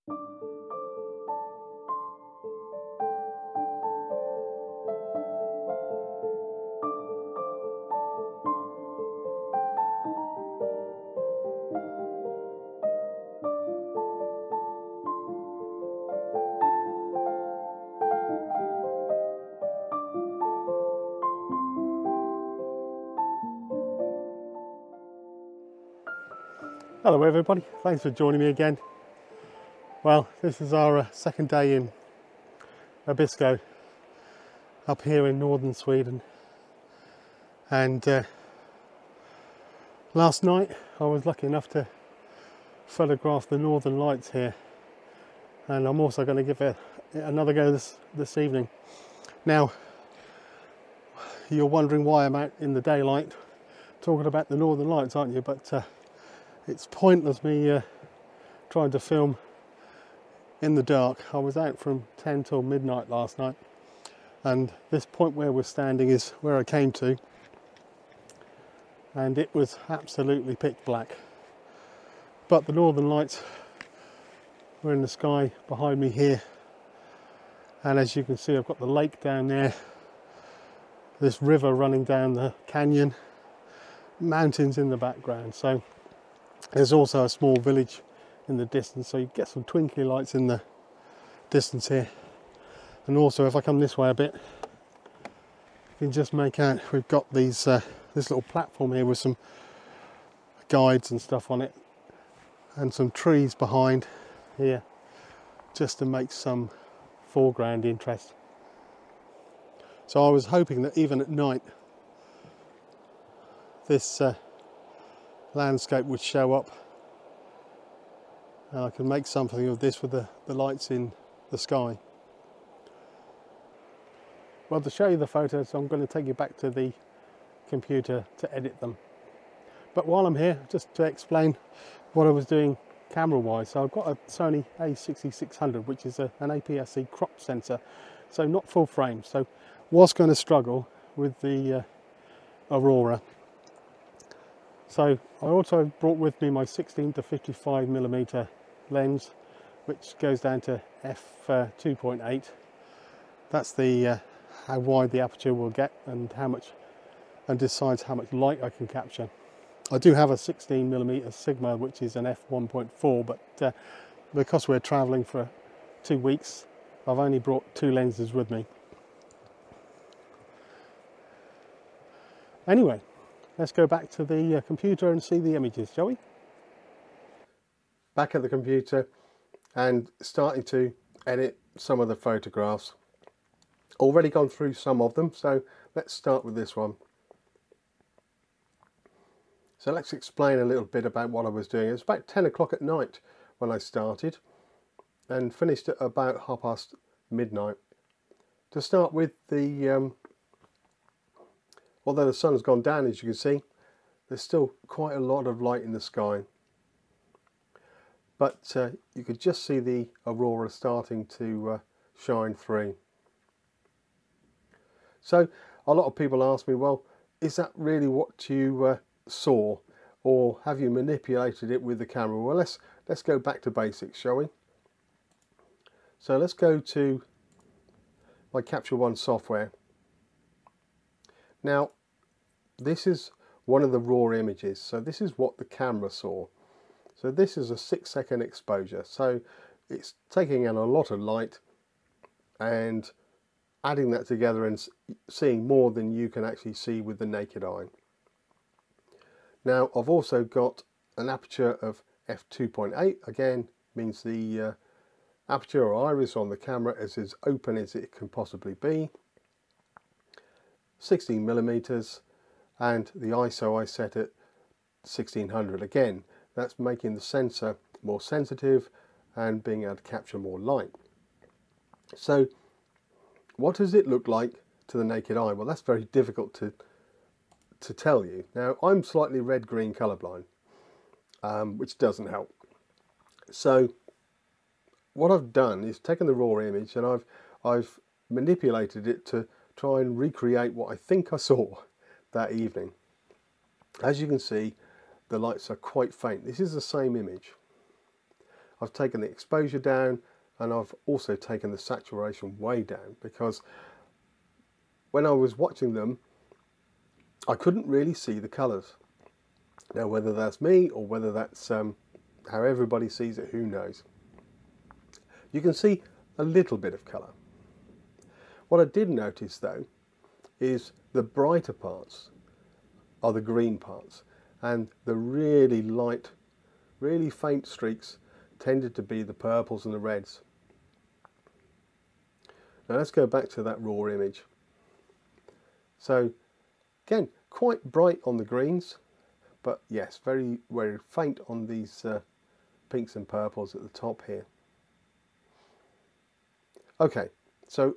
Hello everybody, thanks for joining me again. Well, this is our second day in Abisko up here in northern Sweden, and last night I was lucky enough to photograph the northern lights here, and I'm also going to give it another go this evening. Now, you're wondering why I'm out in the daylight talking about the northern lights, aren't you? But it's pointless me trying to film in the dark. I was out from 10 till midnight last night, and this point where we're standing is where I came to, and it was absolutely pitch black. But the northern lights were in the sky behind me here, and as you can see, I've got the lake down there, this river running down the canyon, mountains in the background. So there's also a small village in the distance, so you get some twinkly lights in the distance here. And also, if I come this way a bit, you can just make out we've got these this little platform here with some guides and stuff on it, and some trees behind here, just to make some foreground interest. So I was hoping that even at night this landscape would show up, and I can make something of this with the lights in the sky. Well, to show you the photos, I'm going to take you back to the computer to edit them. But while I'm here, just to explain what I was doing camera wise. So I've got a Sony A6600, which is an APS-C crop sensor, so not full frame, so was going to struggle with the Aurora. So I also brought with me my 16 to 55mm lens, which goes down to f2.8. That's the how wide the aperture will get and decides how much light I can capture. I do have a 16mm Sigma, which is an f1.4, but because we're traveling for 2 weeks, I've only brought 2 lenses with me. Anyway, let's go back to the computer and see the images, shall we? Back at the computer and starting to edit some of the photographs. Already gone through some of them, so let's start with this one. So let's explain a little bit about what I was doing. It was about 10 o'clock at night when I started, and finished at about midnight. To start with, although the sun's gone down, as you can see, there's still quite a lot of light in the sky. But you could just see the aurora starting to shine through. So a lot of people ask me, well, is that really what you saw, or have you manipulated it with the camera? Well, let's go back to basics, shall we? So let's go to my Capture One software. Now, this is one of the raw images, so this is what the camera saw. So this is a 6-second exposure, so it's taking in a lot of light and adding that together and seeing more than you can actually see with the naked eye. Now, I've also got an aperture of f2.8, again means the aperture or iris on the camera is as open as it can possibly be. 16mm, and the ISO I set at 1600. Again, that's making the sensor more sensitive and being able to capture more light. So what does it look like to the naked eye? Well, that's very difficult to tell you. Now, I'm slightly red-green colorblind, which doesn't help. So what I've done is taken the raw image and I've manipulated it to try and recreate what I think I saw that evening. As you can see, the lights are quite faint. This is the same image. I've taken the exposure down, and I've also taken the saturation way down, because when I was watching them I couldn't really see the colours. Now whether that's me or whether that's how everybody sees it, who knows. You can see a little bit of colour. What I did notice though is the brighter parts are the green parts, and the really light, really faint streaks tended to be the purples and the reds. Now let's go back to that raw image. So again, quite bright on the greens, but yes, very, very faint on these pinks and purples at the top here. Okay, so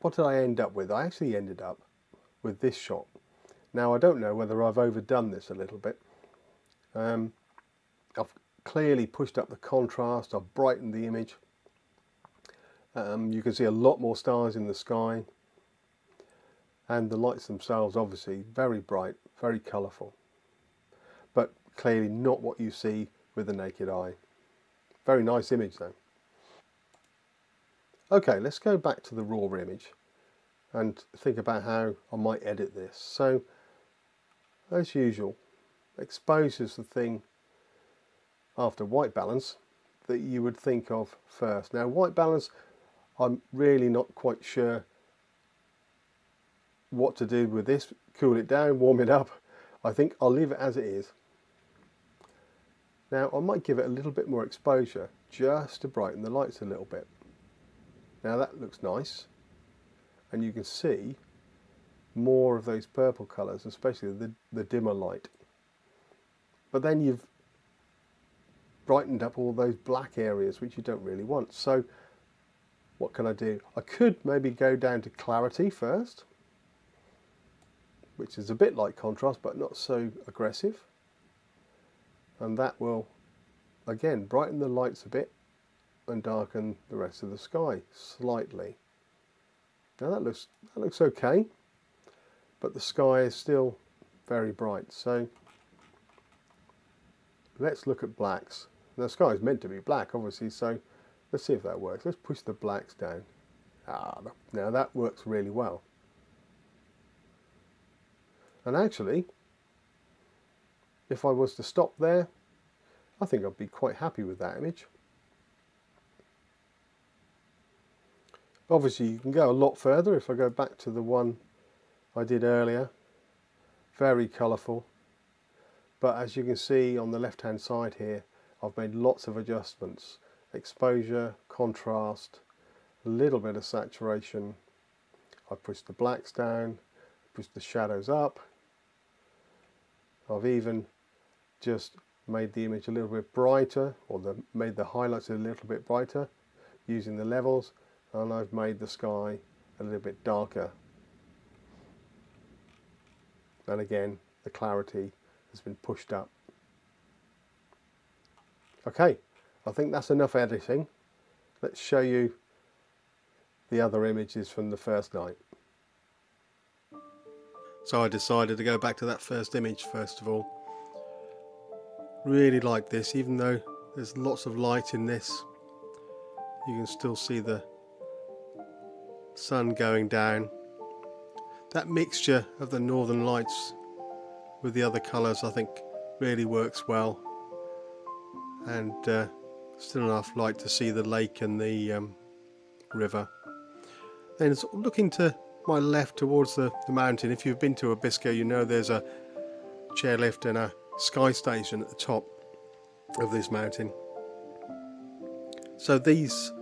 what did I end up with? I actually ended up with this shot. Now I don't know whether I've overdone this a little bit. I've clearly pushed up the contrast, I've brightened the image. You can see a lot more stars in the sky, and the lights themselves obviously very bright, very colourful, but clearly not what you see with the naked eye. Very nice image though. Okay, let's go back to the raw image and think about how I might edit this. So as usual, exposure is the thing after white balance that you would think of first. Now white balance, I'm really not quite sure what to do with this. Cool it down, warm it up. I think I'll leave it as it is. Now I might give it a little bit more exposure just to brighten the lights a little bit. Now that looks nice, and you can see more of those purple colours, especially the dimmer light. But then you've brightened up all those black areas which you don't really want. So what can I do? I could maybe go down to clarity first, which is a bit like contrast but not so aggressive, and that will again brighten the lights a bit and darken the rest of the sky slightly. Now that looks okay, but the sky is still very bright. So let's look at blacks. Now, the sky is meant to be black obviously, so let's see if that works. Let's push the blacks down. Now that works really well. And actually, if I was to stop there, I think I'd be quite happy with that image. Obviously you can go a lot further. If I go back to the one I did earlier, very colourful, but as you can see on the left hand side here, I've made lots of adjustments: exposure, contrast, a little bit of saturation. I pushed the blacks down, pushed the shadows up. I've even just made the image a little bit brighter, or made the highlights a little bit brighter using the levels, and I've made the sky a little bit darker. And again, the clarity has been pushed up. Okay, I think that's enough editing. Let's show you the other images from the first night. So I decided to go back to that first image first of all. Really like this, even though there's lots of light in this, you can still see the sun going down. That mixture of the northern lights with the other colours I think really works well, and still enough light to see the lake and the river. Then looking to my left towards the mountain. If you've been to Abisko, you know there's a chairlift and a sky station at the top of this mountain. So these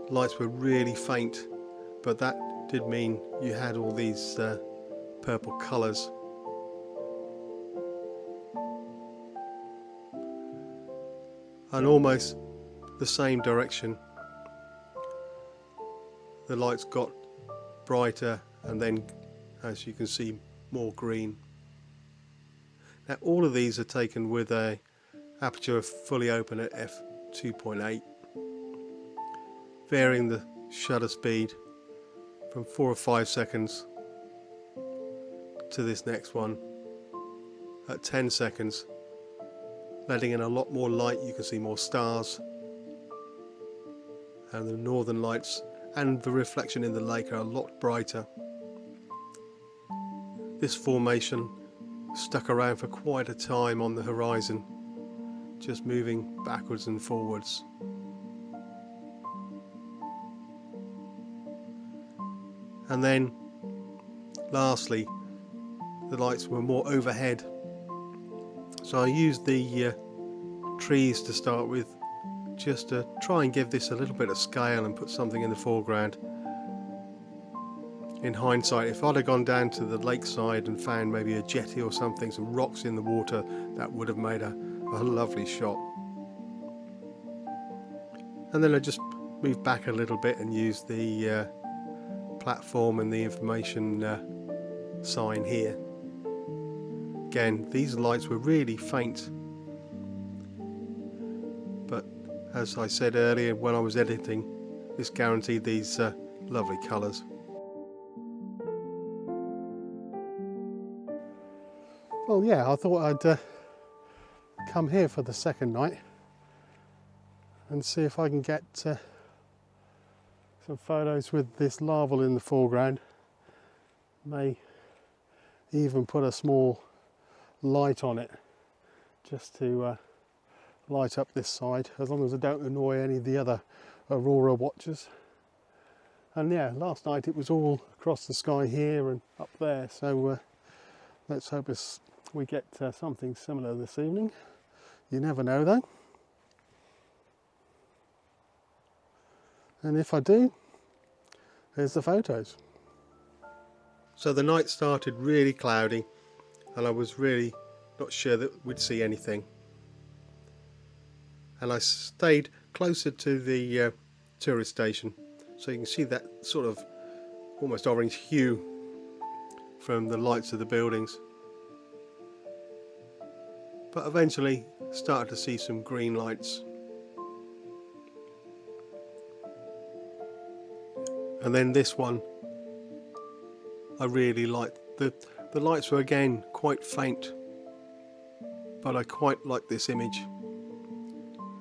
lights were really faint, but that did mean you had all these purple colours. And almost the same direction. The lights got brighter, and then, as you can see, more green. Now all of these are taken with a aperture fully open at f2.8, varying the shutter speed from 4 or 5 seconds to this next one at 10 seconds, letting in a lot more light. You can see more stars, and the northern lights and the reflection in the lake are a lot brighter. This formation stuck around for quite a time on the horizon, just moving backwards and forwards. And then lastly, the lights were more overhead, so I used the trees to start with, just to try and give this a little bit of scale and put something in the foreground. In hindsight, if I'd have gone down to the lakeside and found maybe a jetty or something, some rocks in the water, that would have made a lovely shot. And then I just moved back a little bit and used the platform and the information sign here. Again, these lights were really faint, but as I said earlier when I was editing, this guaranteed these lovely colours. Well, yeah, I thought I'd come here for the second night and see if I can get some photos with this larval in the foreground. May even put a small light on it just to light up this side, as long as I don't annoy any of the other Aurora watchers. And yeah, last night it was all across the sky here and up there, so let's hope we get something similar this evening. You never know though. And if I do, here's the photos. So the night started really cloudy and I was really not sure that we'd see anything. And I stayed closer to the tourist station, so you can see that sort of almost orange hue from the lights of the buildings. But eventually started to see some green lights. And then this one I really liked. The lights were again quite faint, but I quite like this image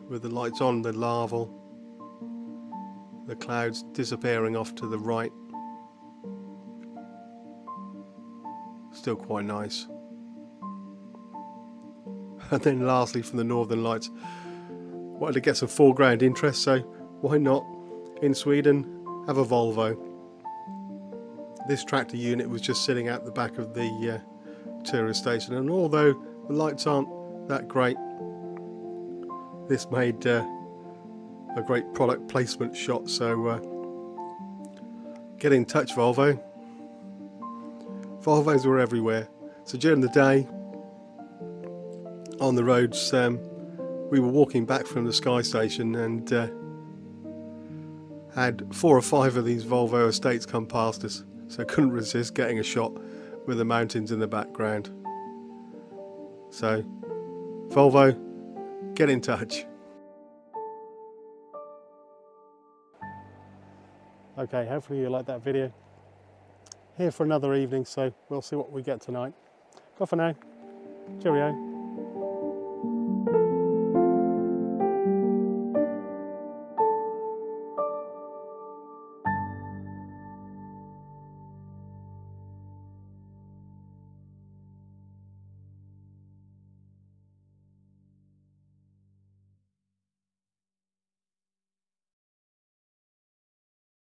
with the lights on the larval, the clouds disappearing off to the right. Still quite nice. And then lastly, from the northern lights, wanted to get some foreground interest, so why not, in Sweden, have a Volvo. This tractor unit was just sitting out the back of the tourist station, and although the lights aren't that great, this made a great product placement shot. So get in touch, Volvo. Volvos were everywhere. So during the day on the roads, we were walking back from the Sky Station and had 4 or 5 of these Volvo estates come past us, so I couldn't resist getting a shot with the mountains in the background. So Volvo, get in touch. Okay, hopefully you liked that video. Here for another evening, so we'll see what we get tonight. Go for now. Cheerio.